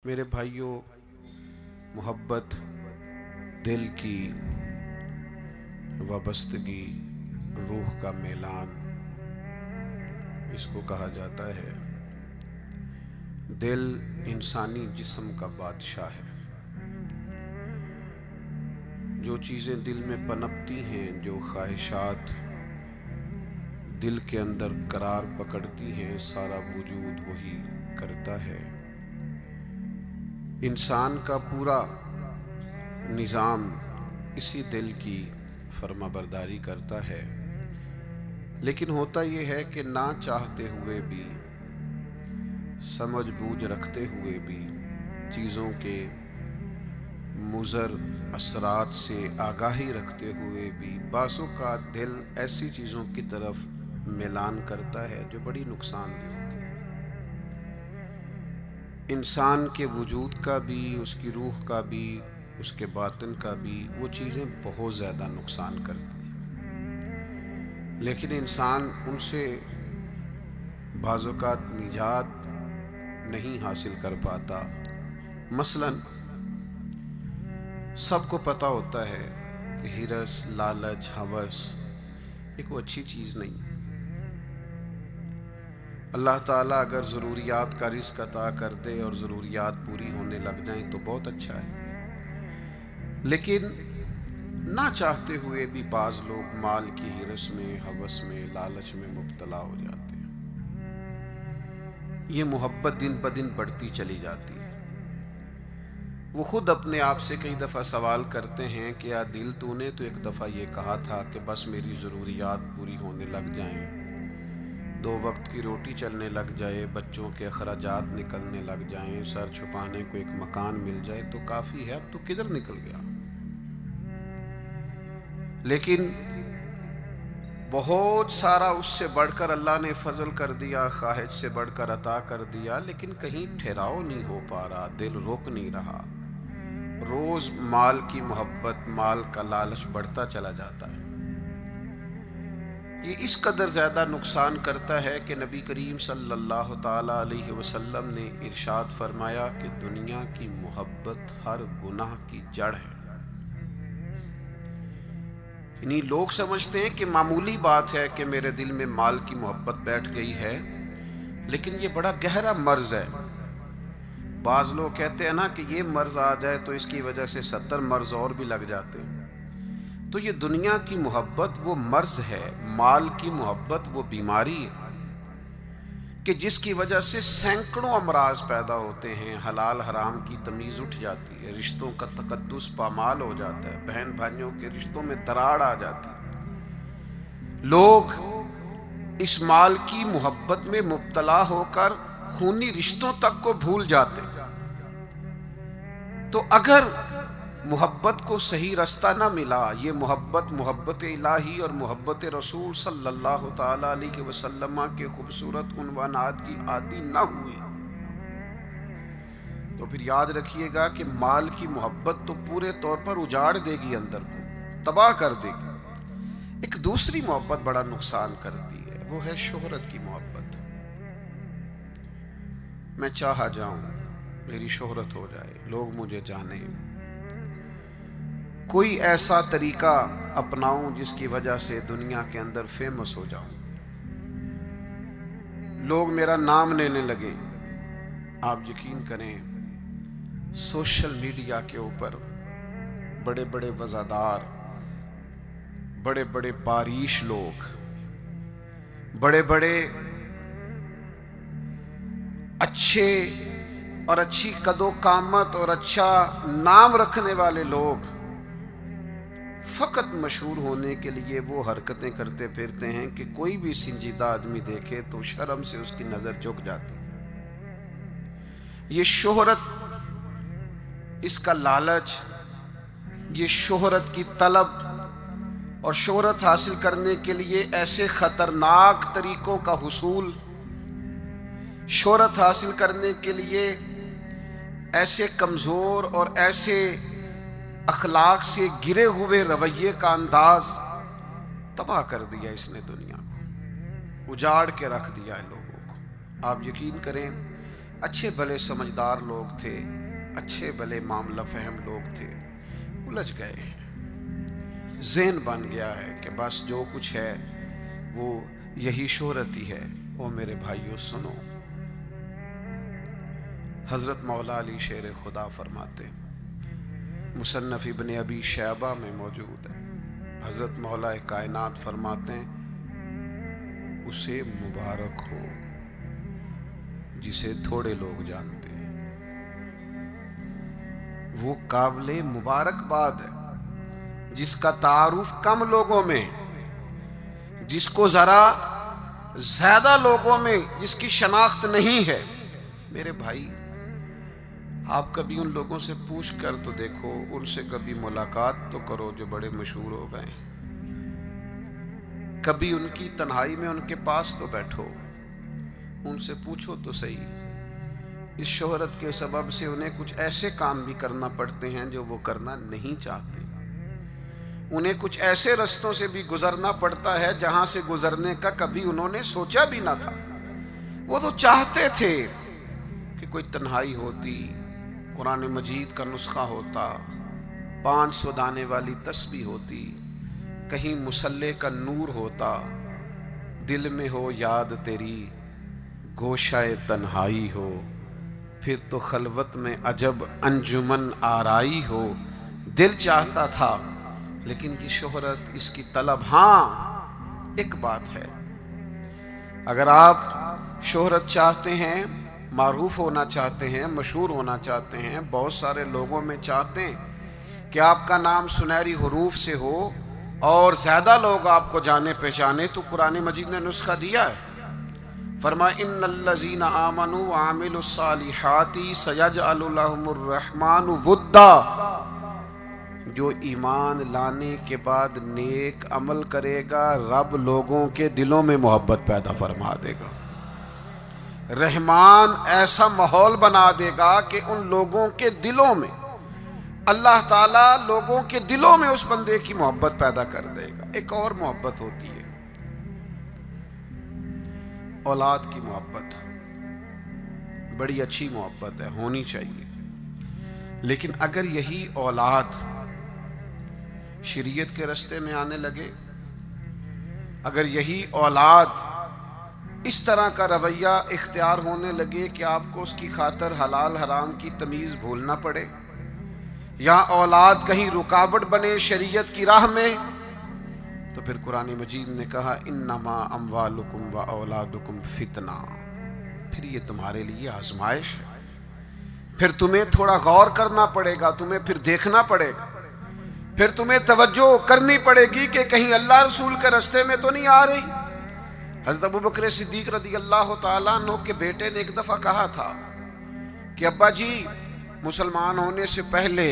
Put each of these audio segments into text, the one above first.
میرے بھائیوں، محبت دل کی وابستگی، روح کا میلان اس کو کہا جاتا ہے۔ دل انسانی جسم کا بادشاہ ہے۔ جو چیزیں دل میں پنپتی ہیں، جو خواہشات دل کے اندر قرار پکڑتی ہیں، سارا وجود وہی کرتا ہے۔ انسان کا پورا نظام اسی دل کی فرما برداری کرتا ہے، لیکن ہوتا یہ ہے کہ نہ چاہتے ہوئے بھی، سمجھ بوجھ رکھتے ہوئے بھی، چیزوں کے مضر اثرات سے آگاہی رکھتے ہوئے بھی بعض اوقات دل ایسی چیزوں کی طرف میلان کرتا ہے جو بڑی نقصان دہ ہوتی ہے۔ انسان کے وجود کا بھی، اس کی روح کا بھی، اس کے باطن کا بھی وہ چیزیں بہت زیادہ نقصان کرتی ہیں، لیکن انسان ان سے بعض اوقات نجات نہیں حاصل کر پاتا۔ مثلا سب کو پتہ ہوتا ہے کہ ہرس، لالچ، ہوس ایک وہ اچھی چیز نہیں۔ اللہ تعالیٰ اگر ضروریات کا رزق عطا کر دے اور ضروریات پوری ہونے لگ جائیں تو بہت اچھا ہے، لیکن نہ چاہتے ہوئے بھی بعض لوگ مال کی ہرس میں، ہوس میں، لالچ میں مبتلا ہو جاتے ہیں۔ یہ محبت دن بدن بڑھتی چلی جاتی ہے۔ وہ خود اپنے آپ سے کئی دفعہ سوال کرتے ہیں کہ یا دل تو نے تو ایک دفعہ یہ کہا تھا کہ بس میری ضروریات پوری ہونے لگ جائیں، 2 وقت کی روٹی چلنے لگ جائے، بچوں کے اخراجات نکلنے لگ جائیں، سر چھپانے کو ایک مکان مل جائے تو کافی ہے، اب تو کدھر نکل گیا؟ لیکن بہت سارا اس سے بڑھ کر اللہ نے فضل کر دیا، خواہش سے بڑھ کر عطا کر دیا، لیکن کہیں ٹھہراؤ نہیں ہو پا رہا، دل روک نہیں رہا۔ روز مال کی محبت، مال کا لالچ بڑھتا چلا جاتا ہے۔ یہ اس قدر زیادہ نقصان کرتا ہے کہ نبی کریم صلی اللہ تعالی علیہ وسلم نے ارشاد فرمایا کہ دنیا کی محبت ہر گناہ کی جڑ ہے۔ یعنی لوگ سمجھتے ہیں کہ معمولی بات ہے کہ میرے دل میں مال کی محبت بیٹھ گئی ہے، لیکن یہ بڑا گہرا مرض ہے۔ بعض لوگ کہتے ہیں نا کہ یہ مرض آ جائے تو اس کی وجہ سے 70 مرض اور بھی لگ جاتے ہیں۔ تو یہ دنیا کی محبت وہ مرض ہے، مال کی محبت وہ بیماری ہے کہ جس کی وجہ سے سینکڑوں امراض پیدا ہوتے ہیں، حلال حرام کی تمیز اٹھ جاتی ہے، رشتوں کا تقدس پامال ہو جاتا ہے، بہن بھائیوں کے رشتوں میں دراڑ آ جاتی ہے۔ لوگ اس مال کی محبت میں مبتلا ہو کر خونی رشتوں تک کو بھول جاتے ہیں۔ تو اگر محبت کو صحیح رستہ نہ ملا، یہ محبت الہی اور محبت رسول صلی اللہ تعالی علیہ وسلم کے خوبصورت عنوانات کی عادی نہ ہوئے، تو پھر یاد رکھیے گا کہ مال کی محبت تو پورے طور پر اجاڑ دے گی، اندر کو تباہ کر دے گی۔ ایک دوسری محبت بڑا نقصان کرتی ہے، وہ ہے شہرت کی محبت۔ میں چاہا جاؤں، میری شہرت ہو جائے، لوگ مجھے جانیں، کوئی ایسا طریقہ اپناؤں جس کی وجہ سے دنیا کے اندر فیمس ہو جاؤں، لوگ میرا نام لینے لگیں۔ آپ یقین کریں، سوشل میڈیا کے اوپر بڑے بڑے وزادار، بڑے بڑے باریش لوگ، بڑے بڑے اچھے اور اچھی قد و قامت اور اچھا نام رکھنے والے لوگ فقط مشہور ہونے کے لیے وہ حرکتیں کرتے پھرتے ہیں کہ کوئی بھی سنجیدہ آدمی دیکھے تو شرم سے اس کی نظر جھک جاتی۔ یہ شہرت، اس کا لالچ، یہ شہرت کی طلب اور شہرت حاصل کرنے کے لیے ایسے خطرناک طریقوں کا حصول، شہرت حاصل کرنے کے لیے ایسے کمزور اور ایسے اخلاق سے گرے ہوئے رویے کا انداز، تباہ کر دیا اس نے دنیا کو، اجاڑ کے رکھ دیا ہے لوگوں کو۔ آپ یقین کریں اچھے بھلے سمجھدار لوگ تھے، اچھے بھلے معاملہ فہم لوگ تھے، الجھ گئے ہیں۔ ذہن بن گیا ہے کہ بس جو کچھ ہے وہ یہی شہرت ہی ہے۔ او میرے بھائیو سنو، حضرت مولا علی شیر خدا فرماتے، مصنف ابن ابی شیبہ میں موجود ہے، حضرت مولا کائنات فرماتے ہیں اسے مبارک ہو جسے تھوڑے لوگ جانتے ہیں، وہ قابل مبارکباد ہے جس کا تعارف کم لوگوں میں، جس کو ذرا زیادہ لوگوں میں جس کی شناخت نہیں ہے۔ میرے بھائی، آپ کبھی ان لوگوں سے پوچھ کر تو دیکھو، ان سے کبھی ملاقات تو کرو جو بڑے مشہور ہو گئے، کبھی ان کی تنہائی میں ان کے پاس تو بیٹھو، ان سے پوچھو تو صحیح۔ اس شہرت کے سبب سے انہیں کچھ ایسے کام بھی کرنا پڑتے ہیں جو وہ کرنا نہیں چاہتے، انہیں کچھ ایسے رستوں سے بھی گزرنا پڑتا ہے جہاں سے گزرنے کا کبھی انہوں نے سوچا بھی نہ تھا۔ وہ تو چاہتے تھے کہ کوئی تنہائی ہوتی، قرآن مجید کا نسخہ ہوتا، 500 دانے والی تسبیح ہوتی، کہیں مصلے کا نور ہوتا، دل میں ہو یاد تیری گوشہ تنہائی ہو، پھر تو خلوت میں عجب انجمن آرائی ہو۔ دل چاہتا تھا، لیکن یہ شہرت، اس کی طلب، ہاں ایک بات ہے، اگر آپ شہرت چاہتے ہیں، معروف ہونا چاہتے ہیں، مشہور ہونا چاہتے ہیں، بہت سارے لوگوں میں چاہتے ہیں کہ آپ کا نام سنہری حروف سے ہو اور زیادہ لوگ آپ کو جانے پہچانے، تو قرآن مجید نے نسخہ دیا ہے۔ فرمایا ان الذین آمنوا وعملوا الصالحات سیجعل لهم الرحمن ودا، جو ایمان لانے کے بعد نیک عمل کرے گا رب لوگوں کے دلوں میں محبت پیدا فرما دے گا، رحمان ایسا ماحول بنا دے گا کہ ان لوگوں کے دلوں میں، اللہ تعالیٰ لوگوں کے دلوں میں اس بندے کی محبت پیدا کر دے گا۔ ایک اور محبت ہوتی ہے، اولاد کی محبت، بڑی اچھی محبت ہے، ہونی چاہیے، لیکن اگر یہی اولاد شریعت کے راستے میں آنے لگے، اگر یہی اولاد اس طرح کا رویہ اختیار ہونے لگے کہ آپ کو اس کی خاطر حلال حرام کی تمیز بھولنا پڑے، یا اولاد کہیں رکاوٹ بنے شریعت کی راہ میں، تو پھر قرآن مجید نے کہا انما اموالکم و اولادکم فتنہ، پھر یہ تمہارے لیے آزمائش ہے، پھر تمہیں تھوڑا غور کرنا پڑے گا، تمہیں پھر دیکھنا پڑے گا، پھر تمہیں توجہ کرنی پڑے گی کہ کہیں اللہ رسول کے راستے میں تو نہیں آ رہی۔ حضرت ابوبکر صدیق رضی اللہ تعالیٰ عنہ کے بیٹے نے ایک دفعہ کہا تھا کہ ابا جی، مسلمان ہونے سے پہلے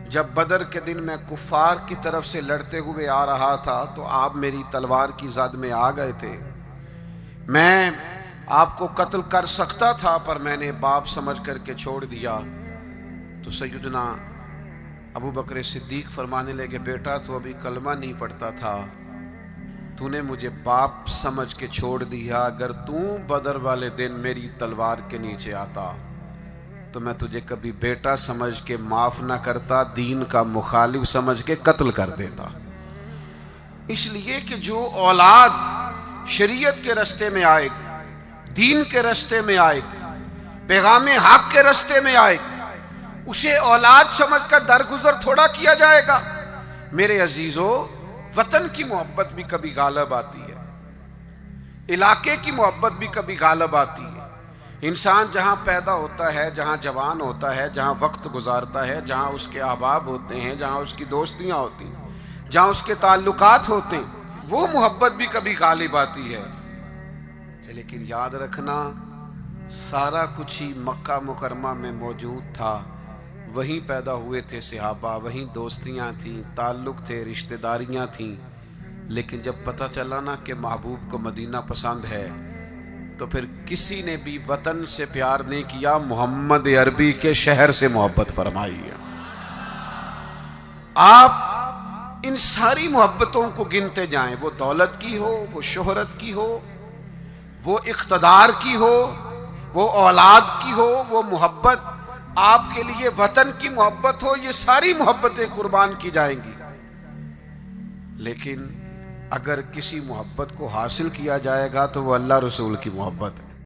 جب بدر کے دن میں کفار کی طرف سے لڑتے ہوئے آ رہا تھا تو آپ میری تلوار کی زد میں آ گئے تھے، میں آپ کو قتل کر سکتا تھا پر میں نے باپ سمجھ کر کے چھوڑ دیا۔ تو سیدنا ابو بکر صدیق فرمانے لگے بیٹا تو ابھی کلمہ نہیں پڑھتا تھا، تو نے مجھے باپ سمجھ کے چھوڑ دیا، اگر تو بدر والے دن میری تلوار کے نیچے آتا تو میں تجھے کبھی بیٹا سمجھ کے معاف نہ کرتا، دین کا مخالف سمجھ کے قتل کر دیتا۔ اس لیے کہ جو اولاد شریعت کے راستے میں آئے گی، دین کے راستے میں آئے گی، پیغام حق کے راستے میں آئے گی، اسے اولاد سمجھ کر درگزر تھوڑا کیا جائے گا۔ میرے عزیزو، وطن کی محبت بھی کبھی غالب آتی ہے، علاقے کی محبت بھی کبھی غالب آتی ہے۔ انسان جہاں پیدا ہوتا ہے، جہاں جوان ہوتا ہے، جہاں وقت گزارتا ہے، جہاں اس کے احباب ہوتے ہیں، جہاں اس کی دوستیاں ہوتی ہیں، جہاں اس کے تعلقات ہوتے ہیں، وہ محبت بھی کبھی غالب آتی ہے۔ لیکن یاد رکھنا، سارا کچھ ہی مکہ مکرمہ میں موجود تھا، وہیں پیدا ہوئے تھے صحابہ، وہیں دوستیاں تھیں، تعلق تھے، رشتہ داریاں تھیں، لیکن جب پتہ چلا نا کہ محبوب کو مدینہ پسند ہے تو پھر کسی نے بھی وطن سے پیار نہیں کیا، محمد عربی کے شہر سے محبت فرمائی ہے۔ آپ ان ساری محبتوں کو گنتے جائیں، وہ دولت کی ہو، وہ شہرت کی ہو، وہ اقتدار کی ہو، وہ اولاد کی ہو، وہ محبت آپ کے لیے وطن کی محبت ہو، یہ ساری محبتیں قربان کی جائیں گی۔ لیکن اگر کسی محبت کو حاصل کیا جائے گا تو وہ اللہ رسول کی محبت ہے۔